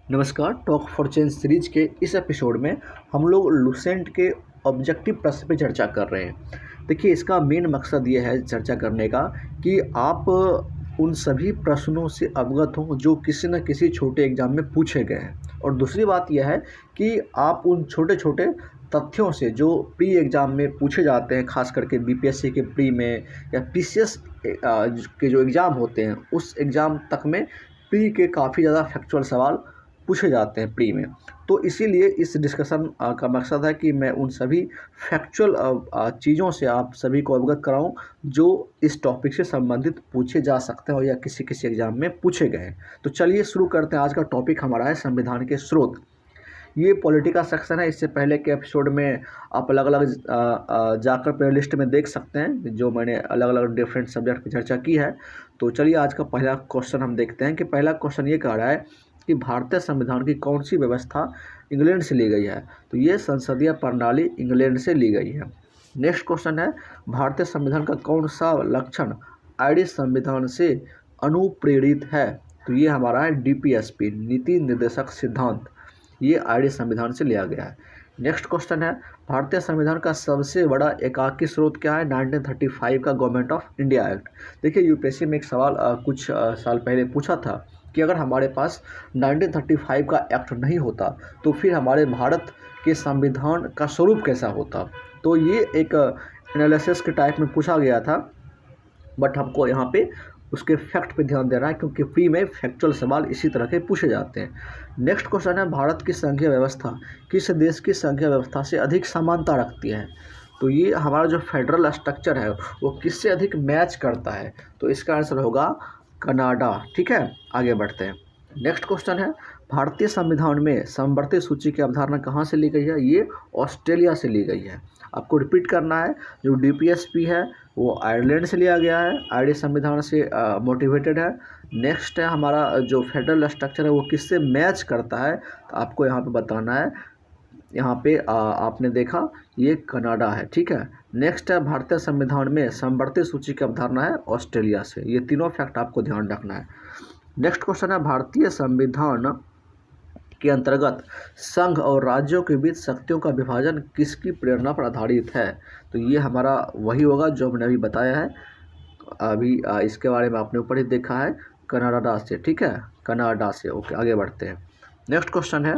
नमस्कार। Talk for change series के इस एपिसोड में हम लोग लुसेंट के ऑब्जेक्टिव प्रश्न पे चर्चा कर रहे हैं। देखिए, इसका मेन मकसद ये है चर्चा करने का कि आप उन सभी प्रश्नों से अवगत हों जो किसी न किसी छोटे एग्जाम में पूछे गए हैं, और दूसरी बात यह है कि आप उन छोटे छोटे तथ्यों से जो प्री एग्ज़ाम में पूछे जाते हैं, खास करके बीपीएससी के प्री में या पीसीएस के जो एग्ज़ाम होते हैं उस एग्ज़ाम तक में प्री के काफ़ी ज़्यादा फैक्चुअल सवाल पूछे जाते हैं प्री में। तो इसीलिए इस डिस्कशन का मकसद है कि मैं उन सभी फैक्चुअल चीज़ों से आप सभी को अवगत कराऊं जो इस टॉपिक से संबंधित पूछे जा सकते हैं और या किसी किसी एग्जाम में पूछे गए हैं। तो चलिए शुरू करते हैं। आज का टॉपिक हमारा है संविधान के स्रोत। ये पॉलिटिकल सेक्शन है। इससे पहले के एपिसोड में आप अलग अलग जाकर प्ले लिस्ट में देख सकते हैं जो मैंने अलग अलग डिफरेंट सब्जेक्ट की चर्चा की है। तो चलिए आज का पहला क्वेश्चन हम देखते हैं कि पहला क्वेश्चन ये कह रहा है कि भारतीय संविधान की कौन सी व्यवस्था इंग्लैंड से ली गई है। तो ये संसदीय प्रणाली इंग्लैंड से ली गई है। नेक्स्ट क्वेश्चन है, भारतीय संविधान का कौन सा लक्षण आयरिश संविधान से अनुप्रेरित है। तो ये हमारा है डीपीएसपी, नीति निर्देशक सिद्धांत। ये आयरिश संविधान से लिया गया है। नेक्स्ट क्वेश्चन है, भारतीय संविधान का सबसे बड़ा एकाकी स्रोत क्या है। 1935 का गवर्नमेंट ऑफ इंडिया एक्ट। देखिए, यूपीएससी में एक सवाल कुछ साल पहले पूछा था कि अगर हमारे पास 1935 का एक्ट नहीं होता तो फिर हमारे भारत के संविधान का स्वरूप कैसा होता। तो ये एक एनालिसिस के टाइप में पूछा गया था, बट हमको यहाँ पे उसके फैक्ट पे ध्यान देना है क्योंकि प्री में फैक्चुअल सवाल इसी तरह के पूछे जाते हैं। नेक्स्ट क्वेश्चन है, भारत की संघीय व्यवस्था किस देश की संघीय व्यवस्था से अधिक समानता रखती है। तो ये हमारा जो फेडरल स्ट्रक्चर है वो किससे अधिक मैच करता है। तो इसका आंसर होगा कनाडा। ठीक है, आगे बढ़ते हैं। नेक्स्ट क्वेश्चन है, भारतीय संविधान में समवर्ती सूची की अवधारणा कहाँ से ली गई है। ये ऑस्ट्रेलिया से ली गई है। आपको रिपीट करना है, जो डीपीएसपी है वो आयरलैंड से लिया गया है, आयरिश संविधान से मोटिवेटेड है। नेक्स्ट है हमारा जो फेडरल स्ट्रक्चर है वो किससे मैच करता है। तो आपको यहाँ पे बताना है, यहाँ पे आपने देखा ये कनाडा है। ठीक है। नेक्स्ट है, भारतीय संविधान में समवर्ती सूची की अवधारणा है ऑस्ट्रेलिया से। ये तीनों फैक्ट आपको ध्यान रखना है। नेक्स्ट क्वेश्चन है, भारतीय संविधान के अंतर्गत संघ और राज्यों के बीच शक्तियों का विभाजन किसकी प्रेरणा पर आधारित है। तो ये हमारा वही होगा जो हमने अभी बताया है। अभी इसके बारे में आपने ऊपर ही देखा है, कनाडा से। ठीक है, कनाडा से। ओके, आगे बढ़ते हैं। नेक्स्ट क्वेश्चन है,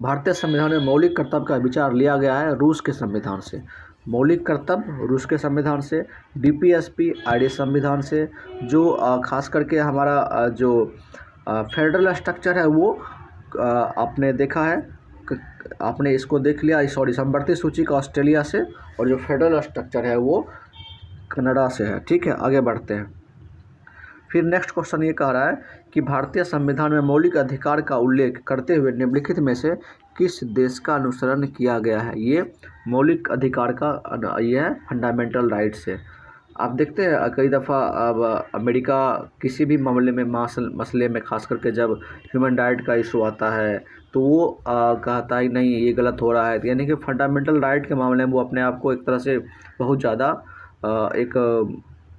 भारतीय संविधान में मौलिक कर्तव्य का विचार लिया गया है रूस के संविधान से। मौलिक कर्तव्य रूस के संविधान से, डीपीएसपी आयरिश संविधान से, जो खास करके हमारा जो फेडरल स्ट्रक्चर है वो आपने देखा है, आपने इसको देख लिया, सॉरी, समवर्ती सूची का ऑस्ट्रेलिया से, और जो फेडरल स्ट्रक्चर है वो कनाडा से है। ठीक है, आगे बढ़ते हैं। फिर नेक्स्ट क्वेश्चन ये कह रहा है कि भारतीय संविधान में मौलिक अधिकार का उल्लेख करते हुए निम्नलिखित में से किस देश का अनुसरण किया गया है। ये मौलिक अधिकार का ये है फंडामेंटल राइट से। आप देखते हैं कई दफ़ा अब अमेरिका किसी भी मामले में मसले में, खास करके जब ह्यूमन राइट का इशू आता है तो वो कहता ही नहीं ये गलत हो रहा है। यानी कि फंडामेंटल राइट के मामले में वो अपने आप को एक तरह से बहुत ज़्यादा एक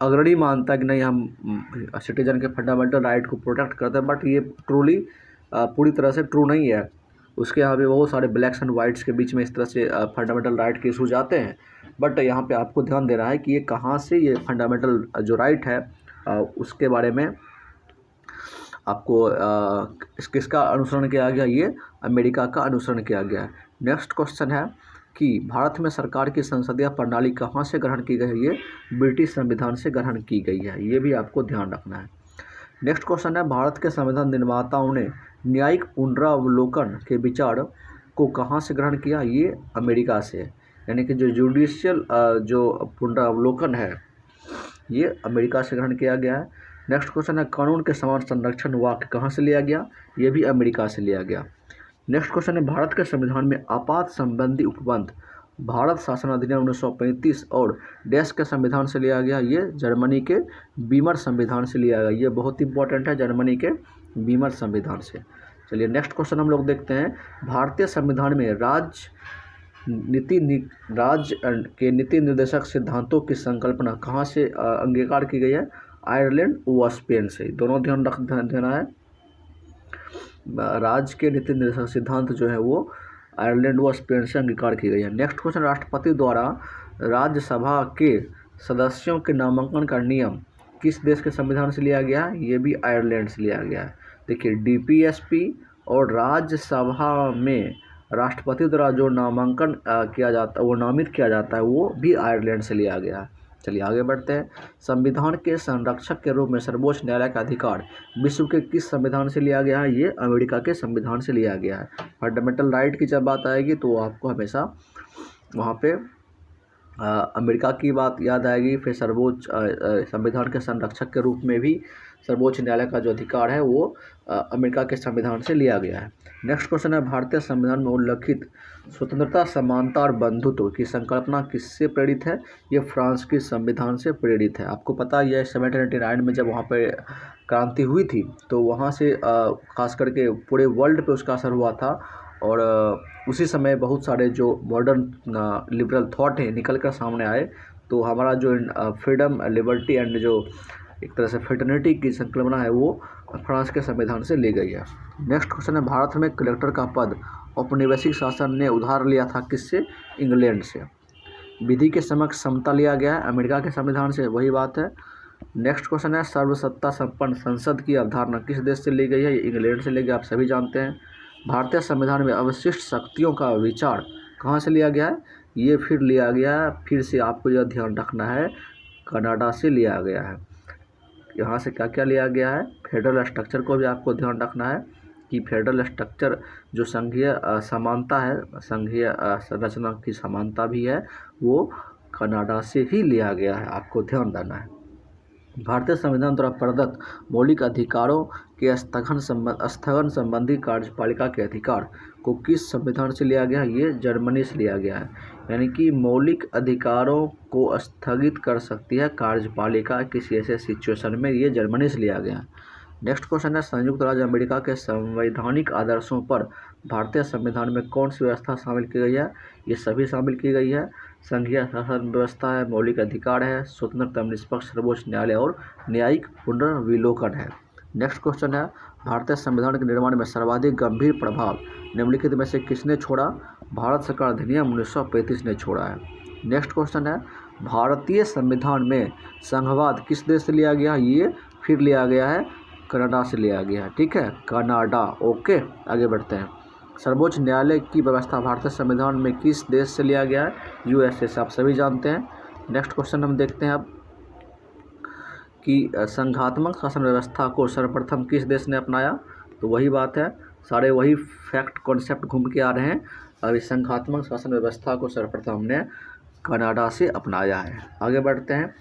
अग्रणी मानता है कि नहीं, हम सिटीजन के फंडामेंटल राइट को प्रोटेक्ट करते हैं। बट ये ट्रूली पूरी तरह से ट्रू नहीं है। उसके यहाँ पे बहुत सारे ब्लैक्स एंड वाइट्स के बीच में इस तरह से फंडामेंटल राइट के इशूज आते हैं। बट यहाँ पे आपको ध्यान देना है कि ये कहाँ से ये फंडामेंटल जो राइट है उसके बारे में आपको किसका अनुसरण किया गया। ये अमेरिका का अनुसरण किया गया है। नेक्स्ट क्वेश्चन है कि भारत में सरकार की संसदीय प्रणाली कहाँ से ग्रहण की गई है। ये ब्रिटिश संविधान से ग्रहण की गई है। ये भी आपको ध्यान रखना है। नेक्स्ट क्वेश्चन है, भारत के संविधान निर्माताओं ने न्यायिक पुनरावलोकन के विचार को कहाँ से ग्रहण किया। ये अमेरिका से। यानी कि जो जुडिशियल जो पुनरावलोकन है ये अमेरिका से ग्रहण किया गया है। नेक्स्ट क्वेश्चन है, कानून के समान संरक्षण वाक्य कहाँ से लिया गया। ये भी अमेरिका से लिया गया। नेक्स्ट क्वेश्चन है, भारत के संविधान में आपात संबंधी उपबंध भारत शासन अधिनियम 1935 और डैश के संविधान से लिया गया। ये जर्मनी के बीमर संविधान से लिया गया। ये बहुत इंपॉर्टेंट है, जर्मनी के बीमर संविधान से। चलिए नेक्स्ट क्वेश्चन हम लोग देखते हैं, भारतीय संविधान में राज्य के नीति निर्देशक सिद्धांतों की संकल्पना कहाँ से अंगीकार की गई है। आयरलैंड व स्पेन से। दोनों ध्यान देना है। राज्य के नीति निर्देशक सिद्धांत जो है वो आयरलैंड व स्पेन से अंगीकार की गई है। नेक्स्ट क्वेश्चन, राष्ट्रपति द्वारा राज्यसभा के सदस्यों के नामांकन का नियम किस देश के संविधान से लिया गया है? ये भी आयरलैंड से लिया गया है। देखिए, डीपीएसपी और राज्यसभा में राष्ट्रपति द्वारा जो नामांकन किया जाता है, वो नामित किया जाता है, वो भी आयरलैंड से लिया गया है। चलिए आगे बढ़ते हैं। संविधान के संरक्षक के रूप में सर्वोच्च न्यायालय का अधिकार विश्व के किस संविधान से लिया गया है? ये अमेरिका के संविधान से लिया गया है। फंडामेंटल राइट की जब बात आएगी तो आपको हमेशा वहाँ पे अमेरिका की बात याद आएगी। फिर सर्वोच्च संविधान के संरक्षक के रूप में भी सर्वोच्च न्यायालय का जो अधिकार है वो अमेरिका के संविधान से लिया गया है। नेक्स्ट क्वेश्चन है, भारतीय संविधान में उल्लिखित स्वतंत्रता, समानता और बंधुत्व की संकल्पना किससे प्रेरित है? ये फ्रांस के संविधान से प्रेरित है। आपको पता है ये 1789 में जब वहाँ पे क्रांति हुई थी तो वहाँ से खास करके पूरे वर्ल्ड पे उसका असर हुआ था और उसी समय बहुत सारे जो मॉडर्न लिबरल थॉट हैं निकल कर सामने आए। तो हमारा जो फ्रीडम, लिबर्टी एंड जो एक तरह से फ्रेटर्निटी की संकल्पना है वो फ्रांस के संविधान से ली गई है। नेक्स्ट क्वेश्चन है, भारत में कलेक्टर का पद औपनिवेशिक शासन ने उधार लिया था किससे? इंग्लैंड से। विधि के समक्ष समता लिया गया है अमेरिका के संविधान से, वही बात है। नेक्स्ट क्वेश्चन है, सर्वसत्ता संपन्न संसद की अवधारणा किस देश से ली गई है? ये इंग्लैंड से ली गई, आप सभी जानते हैं। भारतीय संविधान में अवशिष्ट शक्तियों का विचार कहाँ से लिया गया है? ये फिर लिया गया है, फिर से आपको यह ध्यान रखना है, कनाडा से लिया गया है। यहाँ से क्या क्या लिया गया है? फेडरल स्ट्रक्चर को भी आपको ध्यान रखना है कि फेडरल स्ट्रक्चर जो संघीय समानता है, संघीय संरचना की समानता भी है, वो कनाडा से ही लिया गया है, आपको ध्यान देना है। भारतीय संविधान द्वारा प्रदत्त मौलिक अधिकारों के स्थगन संबंधी कार्यपालिका के अधिकार को किस संविधान से लिया गया है? ये जर्मनी से लिया गया है। यानी कि मौलिक अधिकारों को स्थगित कर सकती है कार्यपालिका किसी ऐसे सिचुएशन में, ये जर्मनी से लिया गया है। नेक्स्ट क्वेश्चन है, संयुक्त राज्य अमेरिका के संवैधानिक आदर्शों पर भारतीय संविधान में कौन सी व्यवस्था शामिल की गई है? ये सभी शामिल की गई है। संघीय शासन व्यवस्था है, मौलिक अधिकार है, स्वतंत्र एवं निष्पक्ष सर्वोच्च न्यायालय और न्यायिक पुनर्विलोकन है। नेक्स्ट क्वेश्चन है, भारतीय संविधान के निर्माण में सर्वाधिक गंभीर प्रभाव निम्नलिखित में से किसने छोड़ा? भारत सरकार अधिनियम 1935 ने छोड़ा है। नेक्स्ट क्वेश्चन है, भारतीय संविधान में संघवाद किस देश से लिया गया? ये फिर लिया गया है, कनाडा से लिया गया है। ठीक है, कनाडा। ओके, आगे बढ़ते हैं। सर्वोच्च न्यायालय की व्यवस्था भारतीय संविधान में किस देश से लिया गया है? यूएसए से, आप सभी जानते हैं। नेक्स्ट क्वेश्चन हम देखते हैं अब कि संघात्मक शासन व्यवस्था को सर्वप्रथम किस देश ने अपनाया? तो वही बात है, सारे वही फैक्ट कॉन्सेप्ट घूम के आ रहे हैं। और इस संघात्मक शासन व्यवस्था को सर्वप्रथम हमने कनाडा से अपनाया है। आगे बढ़ते हैं।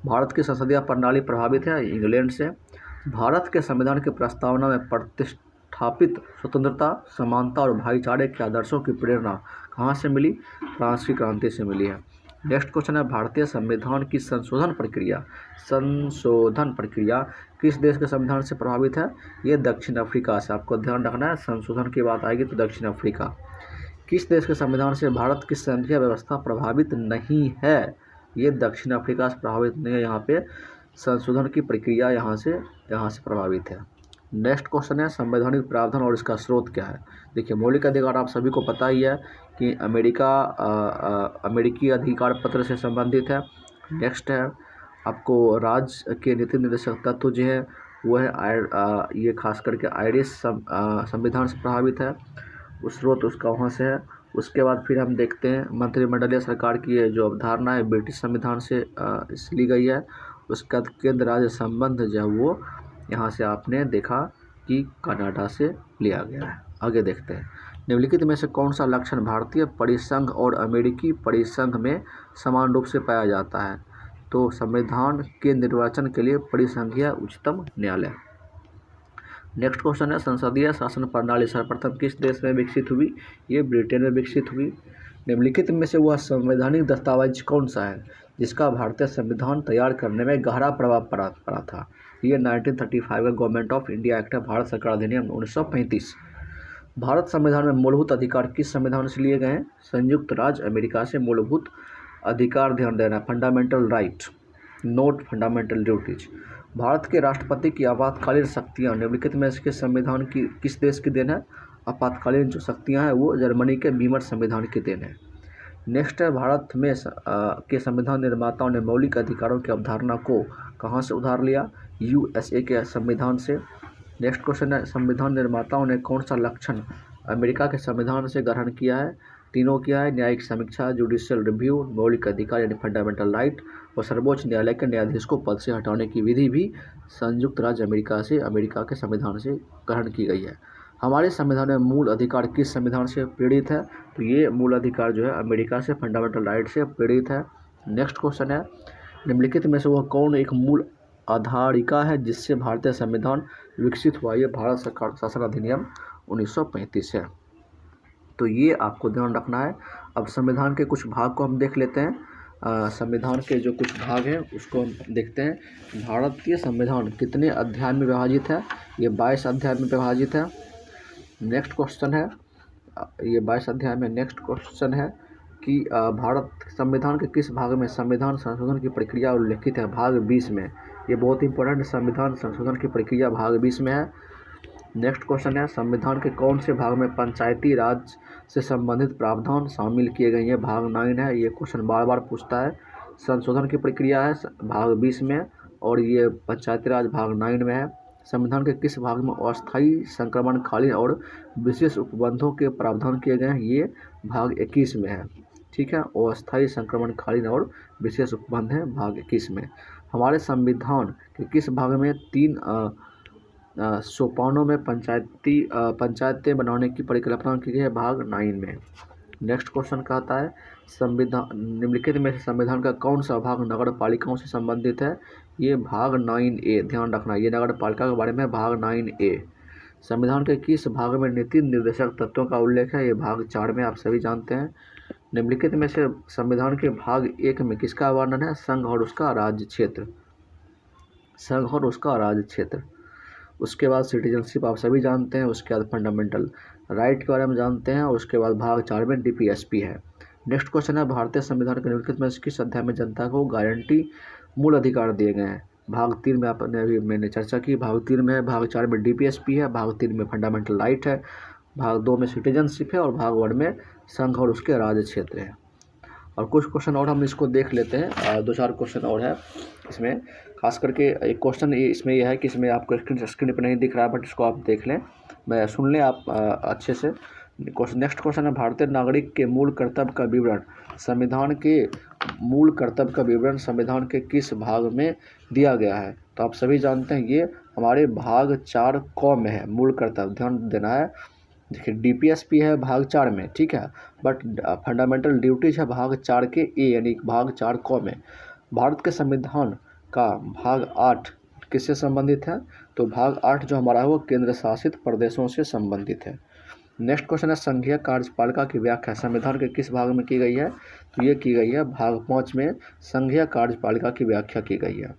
भारत की संसदीय प्रणाली प्रभावित है इंग्लैंड से। भारत के संविधान की प्रस्तावना में प्रतिष्ठापित स्वतंत्रता, समानता और भाईचारे के आदर्शों की प्रेरणा कहाँ से मिली? फ्रांस की क्रांति से मिली है। नेक्स्ट क्वेश्चन है, भारतीय संविधान की संशोधन प्रक्रिया किस देश के संविधान से प्रभावित है? ये दक्षिण अफ्रीका से, आपको ध्यान रखना है। संशोधन की बात आएगी तो दक्षिण अफ्रीका। किस देश के संविधान से भारत की संघीय व्यवस्था प्रभावित नहीं है? ये दक्षिण अफ्रीका से प्रभावित नहीं है। यहाँ पे संशोधन की प्रक्रिया यहाँ से प्रभावित है। नेक्स्ट क्वेश्चन है, संवैधानिक प्रावधान और इसका स्रोत क्या है? देखिए, मौलिक अधिकार आप सभी को पता ही है कि अमेरिकी अधिकार पत्र से संबंधित है। नेक्स्ट है आपको राज्य के नीति निर्देशक तत्व जो है वो है ये खास करके आयरिश संविधान से प्रभावित है, उस स्रोत उसका वहाँ से है। उसके बाद फिर हम देखते हैं मंत्रिमंडलीय सरकार की जो अवधारणा है ब्रिटिश संविधान से ली गई है। उसका केंद्र राज्य संबंध जो है वो यहाँ से आपने देखा कि कनाडा से लिया गया है। आगे देखते हैं, निम्नलिखित में से कौन सा लक्षण भारतीय परिसंघ और अमेरिकी परिसंघ में समान रूप से पाया जाता है? तो संविधान के निर्वाचन के लिए परिसंघीय उच्चतम न्यायालय। नेक्स्ट क्वेश्चन है, संसदीय शासन प्रणाली सर्वप्रथम किस देश में विकसित हुई? ये ब्रिटेन में विकसित हुई। निम्नलिखित में से वह संवैधानिक दस्तावेज कौन सा है जिसका भारतीय संविधान तैयार करने में गहरा प्रभाव पड़ा था? ये 1935 का गवर्नमेंट ऑफ इंडिया एक्ट है, भारत सरकार अधिनियम 1935। भारत संविधान में मूलभूत अधिकार किस संविधान से लिए गए हैं? संयुक्त राज्य अमेरिका से मूलभूत अधिकार, ध्यान देना, fundamental right, note fundamental duties. Bharat के राष्ट्रपति की आपातकालीन शक्तियाँ निम्नलिखित में इसके संविधान की किस देश की देन है? आपातकालीन जो शक्तियाँ हैं वो जर्मनी के बीमर संविधान की देन है। नेक्स्ट है, भारत में के संविधान निर्माताओं ने मौलिक अधिकारों की अवधारणा को कहाँ से उधार लिया? यूएसए के संविधान से। नेक्स्ट क्वेश्चन है, संविधान निर्माताओं ने कौन सा लक्षण अमेरिका के संविधान से ग्रहण किया है? तीनों किया है, न्यायिक समीक्षा, जुडिशियल रिव्यू, मौलिक अधिकार यानी फंडामेंटल राइट, और सर्वोच्च न्यायालय के न्यायाधीश को पद से हटाने की विधि भी संयुक्त राज्य अमेरिका के संविधान से ग्रहण की गई है। हमारे संविधान में मूल अधिकार किस संविधान से प्रेरित है? तो ये मूल अधिकार जो है अमेरिका से फंडामेंटल राइट से प्रेरित है। नेक्स्ट क्वेश्चन है, निम्नलिखित में से वह कौन एक मूल आधारिका है जिससे भारतीय संविधान विकसित हुआ? ये भारत सरकार शासन अधिनियम 1935 है। तो ये आपको ध्यान रखना है। अब संविधान के कुछ भाग को हम देख लेते हैं। संविधान के जो कुछ भाग हैं उसको हम देखते हैं। भारतीय संविधान कितने अध्याय में विभाजित है? ये 22 अध्याय में विभाजित है। नेक्स्ट क्वेश्चन है, ये 22 अध्याय में नेक्स्ट क्वेश्चन है कि भारत संविधान के किस भाग में संविधान संशोधन की प्रक्रिया उल्लेखित है? भाग 20 में। ये बहुत इंपॉर्टेंट, संविधान संशोधन की प्रक्रिया भाग 20 में है। नेक्स्ट क्वेश्चन है, संविधान के कौन से भाग में पंचायती राज से संबंधित प्रावधान शामिल किए गए हैं? भाग 9 है। ये क्वेश्चन बार बार पूछता है। संशोधन की प्रक्रिया है भाग 20 में और ये पंचायती राज भाग 9 में है। संविधान के किस भाग में अस्थायी संक्रमणकालीन और विशेष उपबंधों के प्रावधान किए गए हैं? ये भाग 21 में है। ठीक है, अस्थायी संक्रमणकालीन और विशेष उपबंध है भाग 21 में। हमारे संविधान के किस भाग में 3 सोपानों में पंचायतें बनाने की परिकल्पना की गई है? भाग 9 में। नेक्स्ट क्वेश्चन कहता है, संविधान निम्नलिखित में से संविधान का कौन सा भाग नगर पालिकाओं से संबंधित है? ये भाग 9A। ध्यान रखना, ये नगर पालिका के बारे में भाग 9A। संविधान के किस भाग में नीति निर्देशक तत्वों का उल्लेख है? ये भाग 4 में, आप सभी जानते हैं। निम्नलिखित में से संविधान के भाग 1 में किसका वर्णन है? संघ और उसका राज्य क्षेत्र। संघ और उसका राज्य क्षेत्र। उसके बाद सिटीजनशिप आप सभी जानते हैं। उसके बाद फंडामेंटल राइट के बारे में जानते हैं और उसके बाद भाग 4 में डीपीएसपी है। नेक्स्ट क्वेश्चन है, भारतीय संविधान के निम्नलिखित में किस अध्याय में जनता को गारंटी मूल अधिकार दिए गए हैं? भाग 3 में मैंने चर्चा की, भाग 3 में है। भाग 4 में डीपीएसपी है। भाग 3 में फंडामेंटल राइट है। भाग 2 में सिटीजनशिप है और भाग 1 में संघ और उसके राज्य क्षेत्र है। और कुछ क्वेश्चन और हम इसको देख लेते हैं। 2-4 क्वेश्चन और है इसमें, खास करके एक क्वेश्चन इसमें यह है कि इसमें आपको स्क्रीन पर नहीं दिख रहा है, बट इसको आप देख लें, मैं सुन लें आप अच्छे से। नेक्स्ट क्वेश्चन है, भारतीय नागरिक के मूल कर्तव्य का विवरण संविधान के मूल कर्तव्य का विवरण संविधान के किस भाग में दिया गया है? तो आप सभी जानते हैं ये हमारे भाग 4 क में है। मूल कर्तव्य ध्यान देना है। देखिए, डीपीएसपी है भाग 4 में, ठीक है, बट फंडामेंटल ड्यूटीज है भाग 4 के ए यानी भाग 4 क में। भारत के संविधान का भाग 8 किससे संबंधित है? तो भाग 8 जो हमारा है वो केंद्र शासित प्रदेशों से संबंधित है। नेक्स्ट क्वेश्चन है, संघीय कार्यपालिका की व्याख्या संविधान के किस भाग में की गई है? तो ये की गई है भाग 5 में, संघीय कार्यपालिका की व्याख्या की गई है।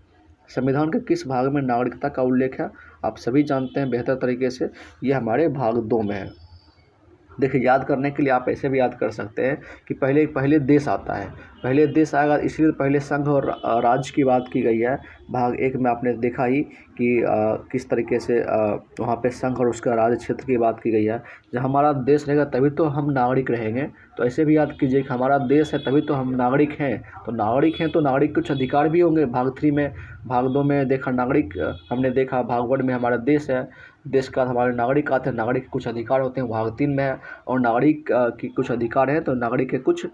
संविधान के किस भाग में नागरिकता का उल्लेख है? आप सभी जानते हैं बेहतर तरीके से, ये हमारे भाग 2 में है। देखिए, याद करने के लिए आप ऐसे भी याद कर सकते हैं कि पहले देश आता है, पहले देश आएगा, इसलिए पहले संघ और राज्य की बात की गई है। भाग 1 में आपने देखा ही कि किस तरीके से वहाँ पे संघ और उसका राज्य क्षेत्र की बात की गई है। जब हमारा देश रहेगा तभी तो हम नागरिक रहेंगे। तो ऐसे भी याद कीजिए कि हमारा देश है तभी तो हम नागरिक हैं। तो नागरिक हैं तो नागरिक कुछ अधिकार भी होंगे। भाग 3 में, भाग 2 में देखा नागरिक, हमने देखा भाग 1 में हमारा देश है, देश का हमारे नागरिक आते हैं, नागरिक के कुछ अधिकार होते हैं, भाग 3 में है। और नागरिक की कुछ अधिकार हैं तो नागरिक के कुछ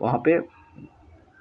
वहाँ पे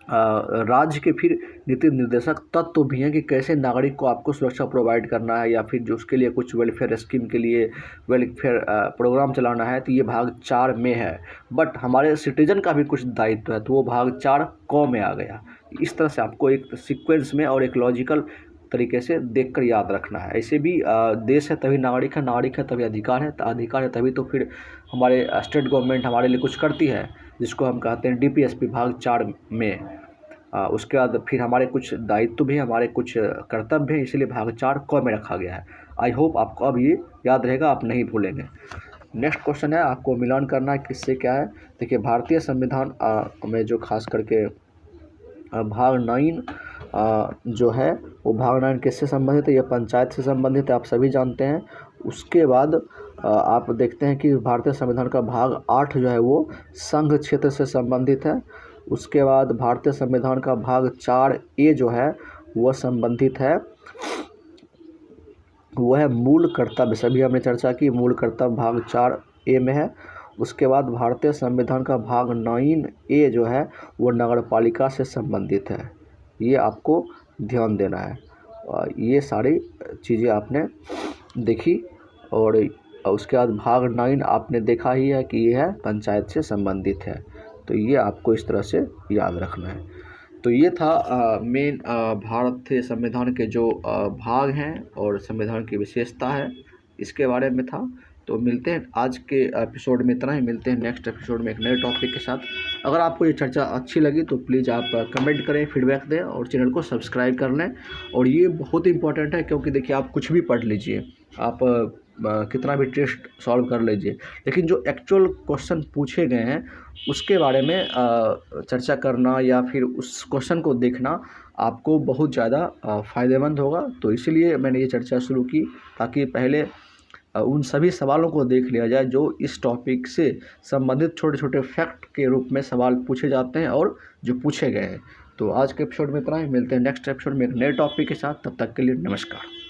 राज्य के फिर नीति निर्देशक तत्व भी हैं कि कैसे नागरिक को आपको सुरक्षा प्रोवाइड करना है या फिर जो उसके लिए कुछ वेलफेयर स्कीम के लिए वेलफेयर प्रोग्राम चलाना है, तो ये भाग 4 में है। बट हमारे सिटीजन का भी कुछ दायित्व है, तो वो भाग 4 क में आ गया। इस तरह से आपको एक सीक्वेंस में और एक लॉजिकल तरीके से देखकर याद रखना है। ऐसे भी देश है तभी नागरिक है तभी अधिकार है, अधिकार है तभी तो फिर हमारे स्टेट गवर्नमेंट हमारे लिए कुछ करती है, जिसको हम कहते हैं डीपीएसपी भाग 4 में। उसके बाद फिर हमारे कुछ दायित्व भी, हमारे कुछ कर्तव्य हैं, इसलिए भाग 4 क में रखा गया है। आई होप आपको अब ये याद रहेगा, आप नहीं भूलेंगे। नेक्स्ट क्वेश्चन है, आपको मिलान करना है किससे क्या है। देखिए, भारतीय संविधान में जो खास करके भाग 9 जो है वो भाग 9 किससे संबंधित है? यह पंचायत से संबंधित है, आप सभी जानते हैं। उसके बाद आप देखते हैं कि भारतीय संविधान का भाग 8 जो है वो संघ क्षेत्र से संबंधित है। उसके बाद भारतीय संविधान का भाग 4A जो है वह संबंधित है, वह है मूल कर्तव्य। सभी हमने चर्चा की, मूल कर्तव्य भाग 4A में है। उसके बाद भारतीय संविधान का भाग 9A जो है वो नगरपालिका से संबंधित है, ये आपको ध्यान देना है। ये सारी चीज़ें आपने देखी। और उसके बाद भाग 9 आपने देखा ही है कि ये है पंचायत से संबंधित है, तो ये आपको इस तरह से याद रखना है। तो ये था मेन भारतीय संविधान के जो भाग हैं और संविधान की विशेषता है, इसके बारे में था। तो मिलते हैं, आज के एपिसोड में इतना ही। मिलते हैं नेक्स्ट एपिसोड में एक नए टॉपिक के साथ। अगर आपको ये चर्चा अच्छी लगी तो प्लीज़ आप कमेंट करें, फीडबैक दें और चैनल को सब्सक्राइब कर लें। और ये बहुत इंपॉर्टेंट है, क्योंकि देखिए आप कुछ भी पढ़ लीजिए, आप कितना भी टेस्ट सॉल्व कर लीजिए, लेकिन जो एक्चुअल क्वेश्चन पूछे गए हैं उसके बारे में चर्चा करना या फिर उस क्वेश्चन को देखना आपको बहुत ज़्यादा फ़ायदेमंद होगा। तो इसीलिए मैंने ये चर्चा शुरू की, ताकि पहले उन सभी सवालों को देख लिया जाए जो इस टॉपिक से संबंधित छोटे छोटे फैक्ट के रूप में सवाल पूछे जाते हैं और जो पूछे गए हैं। तो आज के एपिसोड में इतना ही। मिलते हैं नेक्स्ट एपिसोड में एक नए टॉपिक के साथ। तब तक के लिए नमस्कार।